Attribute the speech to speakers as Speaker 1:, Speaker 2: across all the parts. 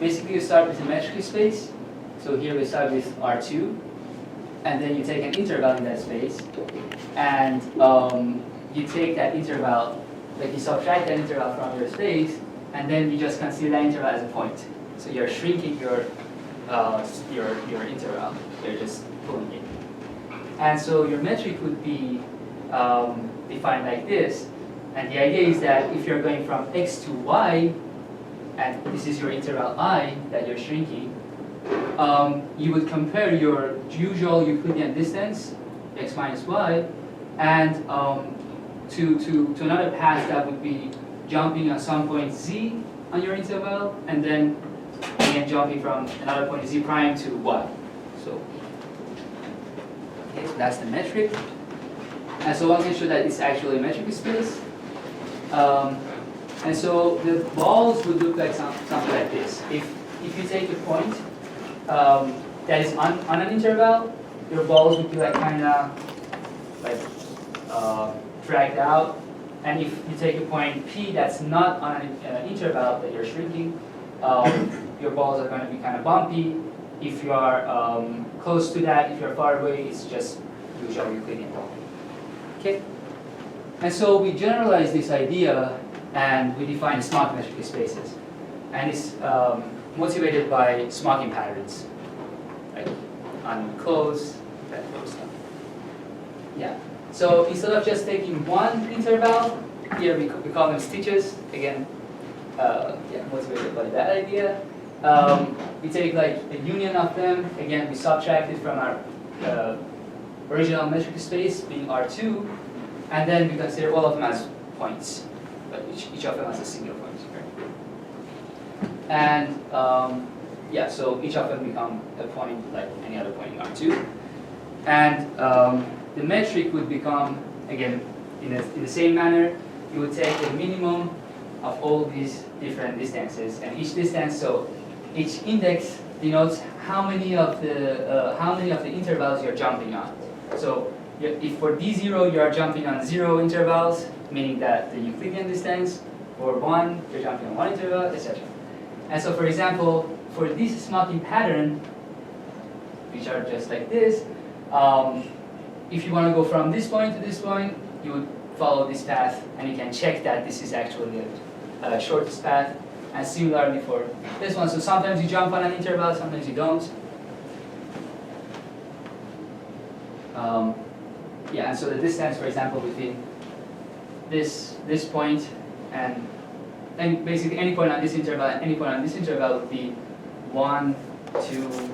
Speaker 1: Basically, you start with a metric space. So here we start with R2, and then you take an interval in that space, and you take that interval, like you subtract that interval from your space, and then you just consider that interval as a point. So you're shrinking your interval. You're just pulling it. And so your metric would be defined like this. And the idea is that if you're going from x to y, and this is your interval I that you're shrinking, you would compare your usual Euclidean distance, x minus y, and to another path that would be jumping at some point z on your interval, and then again jumping from another point z prime to y. So, okay, so that's the metric. And so one can show that it's actually a metric space. And so the balls would look like something like this. If you take a point that is on an interval, your balls would be like kind of like dragged out. And if you take a point P that's not on an interval that you're shrinking, your balls are going to be kind of bumpy. If you are close to that, if you're far away, it's just usual Euclidean ball. Okay? And so we generalize this idea and we define Smocked Metric Spaces. And it's motivated by smocking patterns, like on clothes, that sort of stuff. Yeah. So instead of just taking one interval, here we call them stitches. Again, motivated by that idea. We take like a union of them. Again, we subtract it from our original metric space, being R2, and then we consider all of them as points, but each of them has a single point. Right? And yeah, so each of them become a point like any other point in R2. And the metric would become, again, in the same manner, you would take the minimum of all these different distances, and each distance, so each index denotes how many of the intervals you're jumping on. So if for D0 you are jumping on 0 intervals, meaning that the Euclidean distance, for 1 you're jumping on 1 interval, etc. And so, for example, for this smocking pattern, which are just like this, if you want to go from this point to this point, you would follow this path, and you can check that this is actually the shortest path. And similarly for this one, so sometimes you jump on an interval, sometimes you don't. Yeah, and so the distance, for example, between this point and basically any point on this interval and any point on this interval would be 1, 2,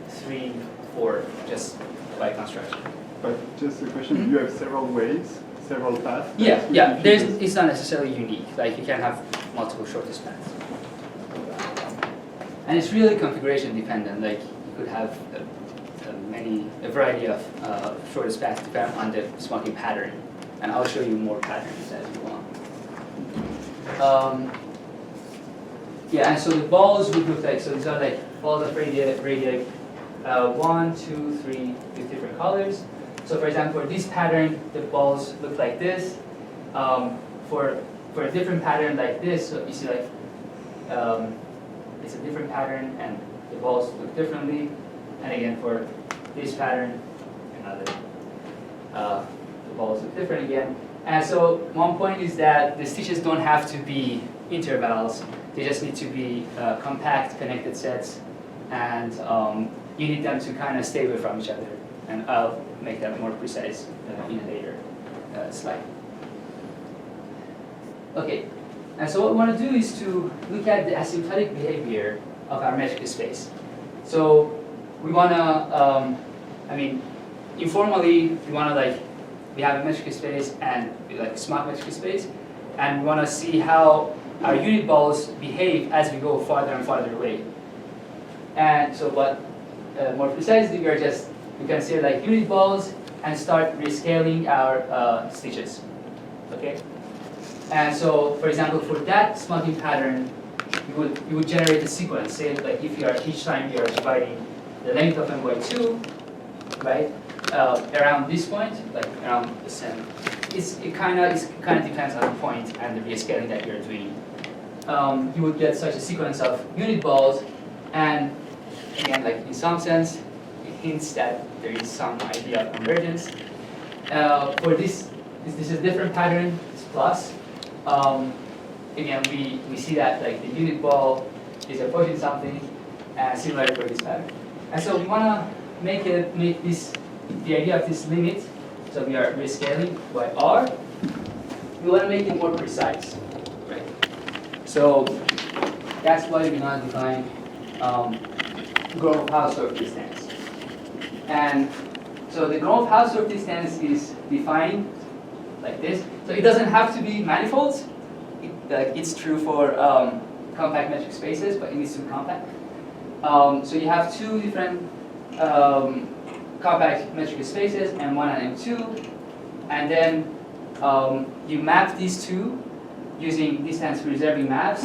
Speaker 1: 3, 4, just by construction.
Speaker 2: But just a question: you have several ways, several paths?
Speaker 1: Yeah. It's not necessarily unique. Like you can have multiple shortest paths, and it's really configuration dependent. Like you could have a variety of shortest paths depending on the smocking pattern, and I'll show you more patterns as you want. Yeah, and so the balls would look like, so these are like balls of radii 1, 2, 3 with different colors. So for example, for this pattern, the balls look like this. For a different pattern like this, so you see like it's a different pattern and the balls look differently. And again, for this pattern, another, the balls look different again. And so one point is that the stitches don't have to be intervals. They just need to be compact connected sets, and you need them to kind of stay away from each other. And I'll make that more precise in a later slide. Okay, and so what we want to do is to look at the asymptotic behavior of our metric space. So we want to, informally, we want to we have a metric space and like a Smocked metric space, and we want to see how our unit balls behave as we go farther and farther away. And so what, more precisely, we consider like unit balls and start rescaling our stitches, okay? And so, for example, for that smocking pattern, you would generate a sequence. Say, like if you are each time you are dividing the length of m by 2, right? Around this point, like around the center. It kind of depends on the point and the rescaling that you're doing you would get such a sequence of unit balls, and again, like in some sense, it hints that there is some idea of convergence. For this is a different pattern, it's plus. Again, we see that like the unit ball is approaching something, similar for this pattern. And so we want to make this, the idea of this limit, so we are rescaling by r, we want to make it more precise, right? So that's why we want to define Gromov-Hausdorff distance. And so the Gromov-Hausdorff distance is defined like this. So it doesn't have to be manifolds. It's true for compact metric spaces, but it needs to be compact. So you have two different compact metric spaces, M1 and M2, and then you map these two using distance preserving maps,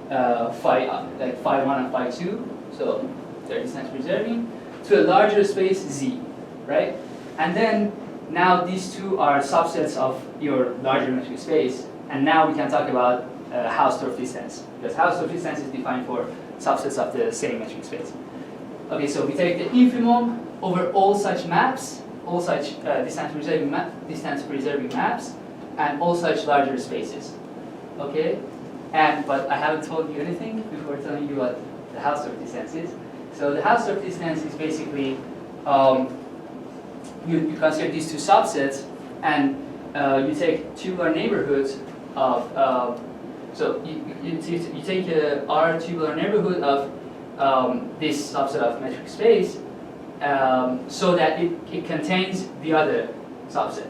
Speaker 1: phi, like phi1 and phi2, so they're distance preserving, to a larger space Z, right? And then now these two are subsets of your larger metric space, and now we can talk about Hausdorff distance, because Hausdorff distance is defined for subsets of the same metric space. Okay, so we take the infimum over all such maps, all such distance preserving maps, and all such larger spaces. Okay, but I haven't told you anything before telling you what the Hausdorff distance is. So the Hausdorff distance is basically you consider these two subsets, and you take tubular neighborhoods of so you take R tubular neighborhood of this subset of metric space, so that it contains the other subset,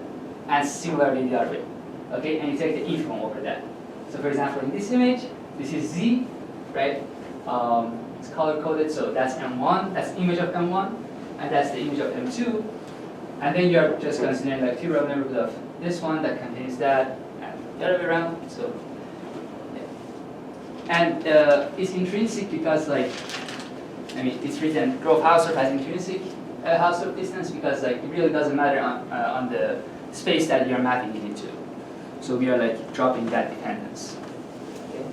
Speaker 1: and similarly the other way. Okay, and you take the infimum over that. So for example, in this image, this is Z, right? It's color coded, so that's M1, that's the image of M1, and that's the image of M2. And then you're just considering like tubular neighborhood of this one that contains that, and the other way around. So, yeah. And it's intrinsic because, like, I mean, it's written Gromov-Hausdorff has intrinsic Hausdorff distance because, like, it really doesn't matter on the space that you're mapping it into. So we are like dropping that dependence. Okay.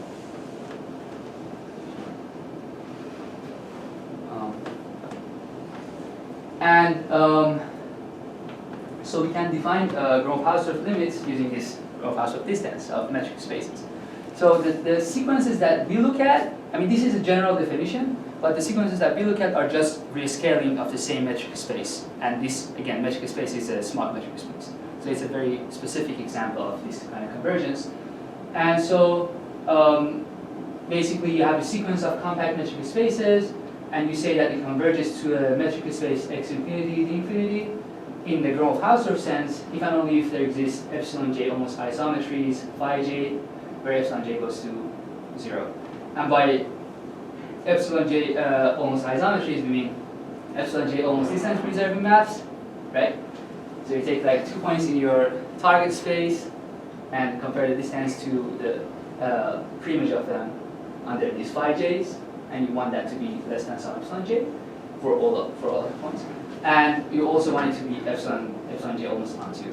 Speaker 1: So we can define Gromov-Hausdorff limits using this Gromov-Hausdorff distance of metric spaces. So the sequences that we look at, I mean, this is a general definition, but the sequences that we look at are just rescaling of the same metric space. And this, again, metric space is a Smocked metric space. So it's a very specific example of this kind of convergence. And so basically you have a sequence of compact metric spaces, and you say that it converges to a metric space x infinity d infinity in the Gromov-Hausdorff sense, if and only if there exists epsilon j almost isometries, phi j, where epsilon j goes to 0. And by epsilon j almost isometries, we mean epsilon j almost distance preserving maps, right? So you take like 2 points in your target space and compare the distance to the preimage of them under these phi j's, and you want that to be less than some epsilon j for all of the points. And you also want it to be epsilon j almost onto,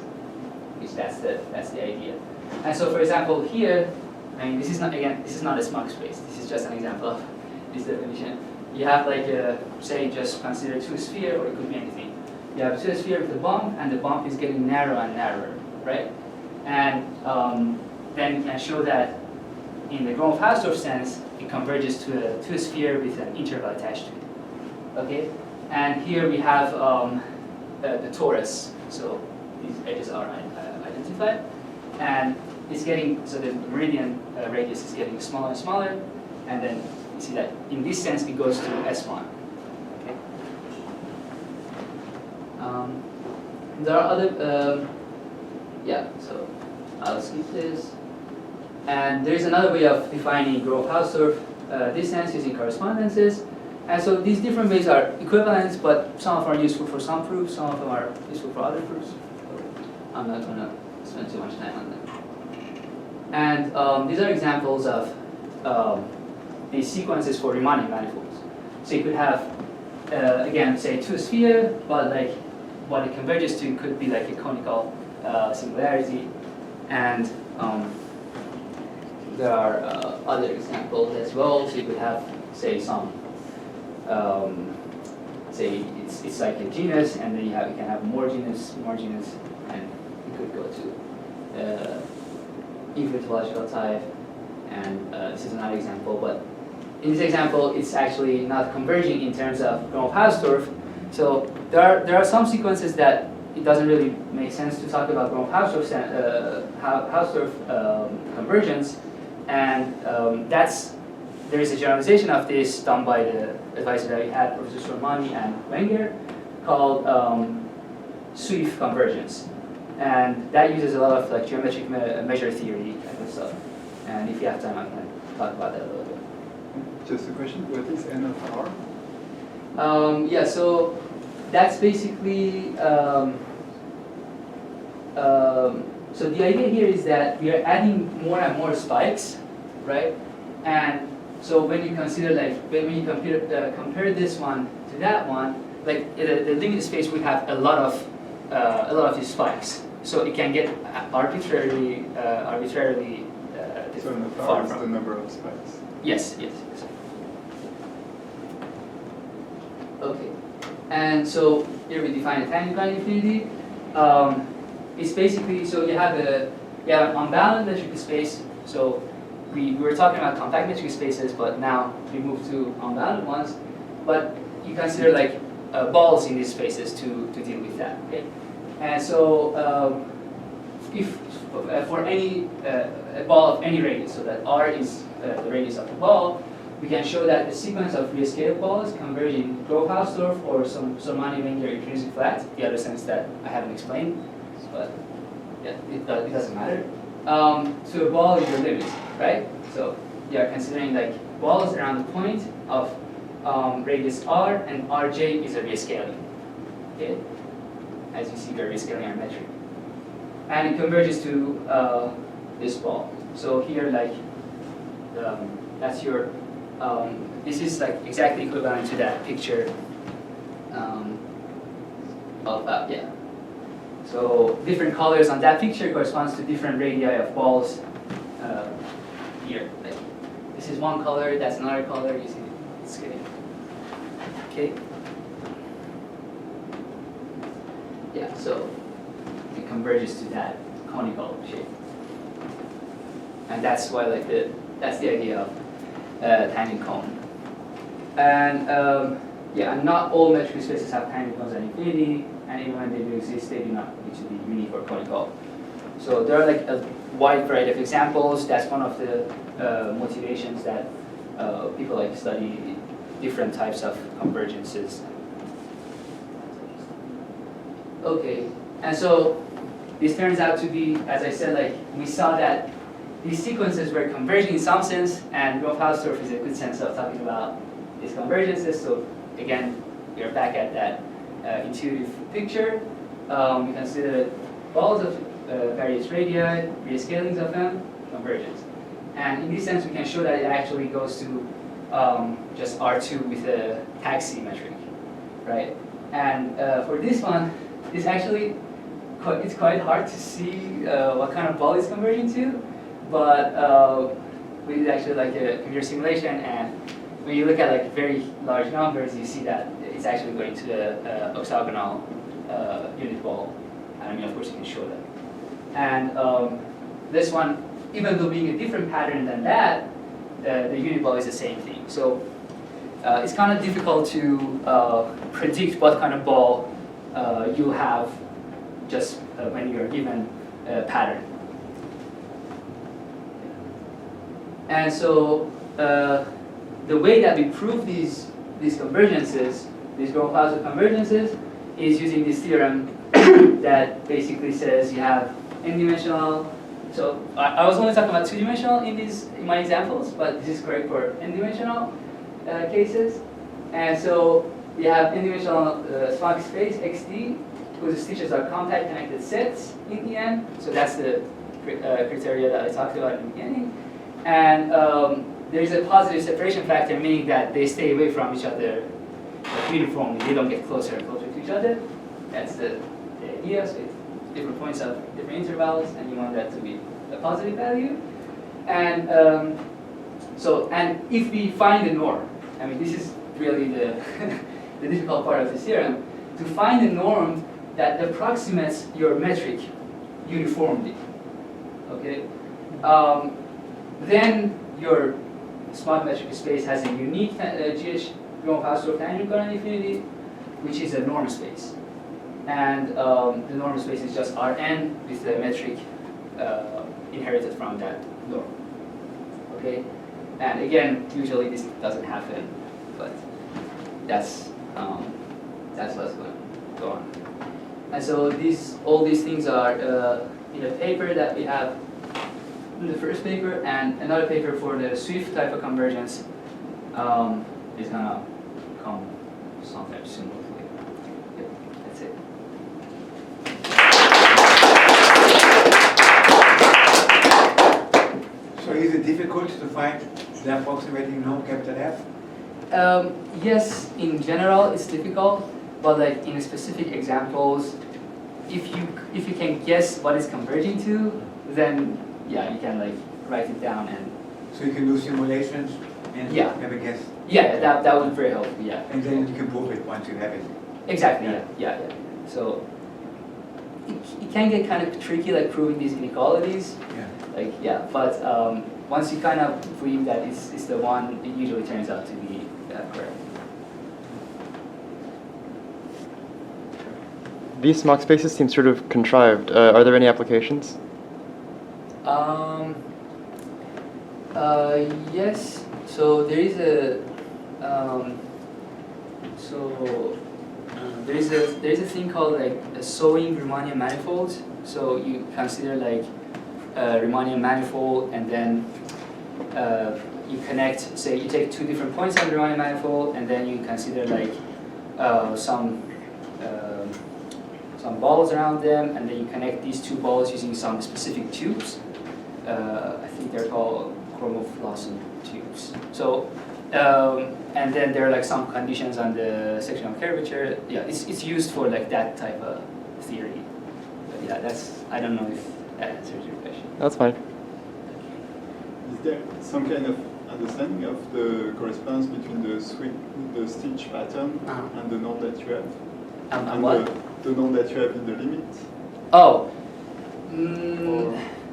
Speaker 1: which that's the idea. And so, for example, here, I mean, this is not a Smocked space. This is just an example of this definition. You have like say just consider two sphere, or it could be anything. You have two sphere with a bump, and the bump is getting narrower and narrower, right? And then you can show that in the Gromov-Hausdorff sense, it converges to a sphere with an interval attached to it. Okay, and here we have the torus. So these edges are identified, and it's getting, so the meridian radius is getting smaller and smaller, and then you see that in this sense it goes to S1. Okay. There are other, yeah, so I'll skip this. And there's another way of defining Gromov-Hausdorff distance using correspondences. And so these different ways are equivalent, but some of them are useful for some proofs, some of them are useful for other proofs. I'm not going to spend too much time on them. And these are examples of these sequences for Riemannian manifolds. So you could have, again, say two sphere, but like what it converges to could be like a conical singularity. And there are other examples as well. So you could have, say, some, say it's like a genus, and then you can have more genus, and you could go to evolutionological type. And this is another example, but in this example, it's actually not converging in terms of Gromov-Hausdorff. So there are some sequences that it doesn't really make sense to talk about Gromov-Hausdorff convergence, and there is a generalization of this done by the advisor that we had, Professor Sormani and Wenger, called Swift convergence, and that uses a lot of like geometric measure theory kind of stuff. And if you have time, I can talk about that a little bit.
Speaker 2: Just a question, what is N of R?
Speaker 1: Yeah, so that's basically, so the idea here is that we are adding more and more spikes, right? And so when you consider, like, when you compare this one to that one, like the limit space would have a lot of these spikes. So it can get arbitrarily
Speaker 2: So N of
Speaker 1: far
Speaker 2: R is
Speaker 1: from
Speaker 2: the number of spikes.
Speaker 1: Yes, yes. Okay, and so here we define a tangent line infinity. It's basically, so you have an unbounded metric space. So we were talking about compact metric spaces, but now we move to unbounded ones. But you consider like balls in these spaces to deal with that. Okay, and so if for any a ball of any radius, so that r is the radius of the ball, we can show that the sequence of rescaled balls converge in Gromov-Hausdorff or some Sormani-Wenger intrinsic flat, the other sense that I haven't explained, but yeah, it doesn't matter, to a ball with a limit, right? So you are considering like balls around the point of radius r, and rj is a rescaling, okay? As you see, we are rescaling our metric. And it converges to this ball. So here, like, that's your, this is like exactly equivalent to that picture yeah. So different colors on that picture corresponds to different radii of balls here. Like, this is one color, that's another color, you see, it's getting, okay? Yeah, so it converges to that conical shape. And that's why, like, that's the idea of tangent cone. And yeah, and not all metric spaces have tangent cones at infinity, and even when they do exist, they do not need to be unique or conical. So there are like a wide variety of examples. That's one of the motivations that people like study different types of convergences. Okay, and so this turns out to be, as I said, like we saw that these sequences were converging in some sense, and Gromov-Hausdorff is a good sense of talking about these convergences. So again, we are back at that intuitive picture. We consider balls of various radii, rescalings of them, convergence. And in this sense, we can show that it actually goes to just R2 with a taxi metric, right? And for this one, it's actually it's quite hard to see what kind of ball it's converging to, but we did actually like a computer simulation, and when you look at like very large numbers, you see that it's actually going to the octagonal unit ball. And I mean, of course, you can show that. And this one, even though being a different pattern than that, the unit ball is the same thing. So it's kind of difficult to predict what kind of ball you'll have just when you're given a pattern. And so the way that we prove these convergences, these Gromov-Hausdorff convergences, is using this theorem that basically says you have n-dimensional. So I was only talking about two-dimensional in my examples, but this is correct for n-dimensional cases. And so we have n-dimensional Smocked space xd, whose stitches are compact connected sets in the end. So that's the criteria that I talked about in the beginning. And there is a positive separation factor, meaning that they stay away from each other uniformly. They don't get closer and closer to each other. That's the idea. So it's different points of different intervals, and you want that to be a positive value. And and if we find the norm, I mean, this is really the the difficult part of the theorem, to find a norm that approximates your metric uniformly. Okay, then your Smocked metric space has a unique Gromov-Hausdorff tangent current infinity, which is a norm space. And the norm space is just Rn with the metric inherited from that norm. Okay, and again, usually this doesn't happen, but that's what's going to go on. And so all these things are in a paper that we have in the first paper, and another paper for the Swift type of convergence is gonna come sometime soon. Yep, that's it.
Speaker 3: So is it difficult to find the approximating norm capital F?
Speaker 1: Yes, in general it's difficult, but like in specific examples, if you can guess what it's converging to, then yeah, you can like write it down and.
Speaker 3: So you can do simulations and have a guess.
Speaker 1: Yeah, that would be very helpful. Yeah.
Speaker 3: And then you can prove it once you have it.
Speaker 1: Exactly. Yeah. So it can get kind of tricky, like proving these inequalities.
Speaker 3: Yeah.
Speaker 1: But once you kind of prove that it's the one, it usually turns out to be correct.
Speaker 4: These Smocked spaces seem sort of contrived. Are there any applications?
Speaker 1: Yes. So there is a there is a thing called like a sewing Riemannian manifold. So you consider like a Riemannian manifold, and then you connect. Say you take two different points on the Riemannian manifold, and then you consider like some balls around them, and then you connect these two balls using some specific tubes. I think they're called Gromov-Hausdorff tubes. So, and then there are like some conditions on the sectional curvature. Yeah, it's used for like that type of theory. But yeah, I don't know if that answers your question.
Speaker 4: That's fine.
Speaker 2: Is there some kind of understanding of the correspondence between the stitch pattern and the norm that you have?
Speaker 1: And what?
Speaker 2: The norm that you have in the limit?
Speaker 1: Oh.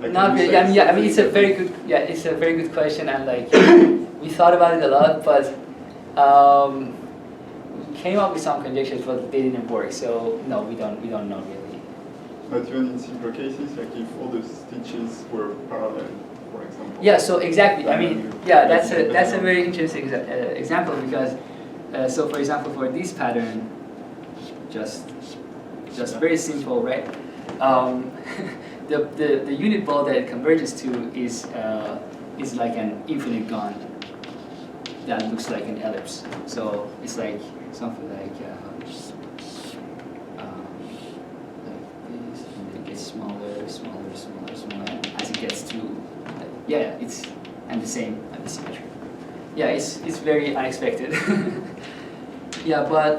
Speaker 2: Like
Speaker 1: Not really. I mean, it's a very good. Yeah, it's a very good question, and like we thought about it a lot, but we came up with some conjectures, but they didn't work. So no, we don't know really.
Speaker 2: Not even in simpler cases, like if all the stitches were parallel, for example.
Speaker 1: Yeah. So exactly. I mean, yeah, that's a very interesting example because so for example for this pattern, just very simple, right? The unit ball that it converges to is like an infinite gun that looks like an ellipse. So it's like something like this, and then it gets smaller as it gets to it's and the same at the symmetry. Yeah, it's very unexpected. Yeah, but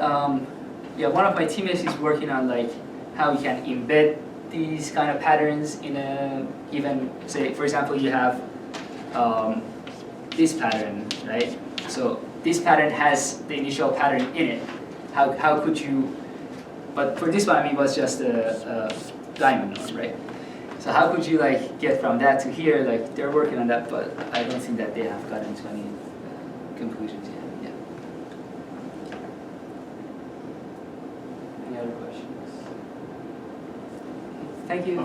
Speaker 1: one of my teammates is working on like how we can embed these kind of patterns in a given, say, for example, you have this pattern, right? So this pattern has the initial pattern in it. How could you, but for this one, I mean, it was just a diamond norm, right? So how could you like get from that to here? Like they're working on that, but I don't think that they have gotten to any conclusions yet. Yeah. Any other questions? Thank you.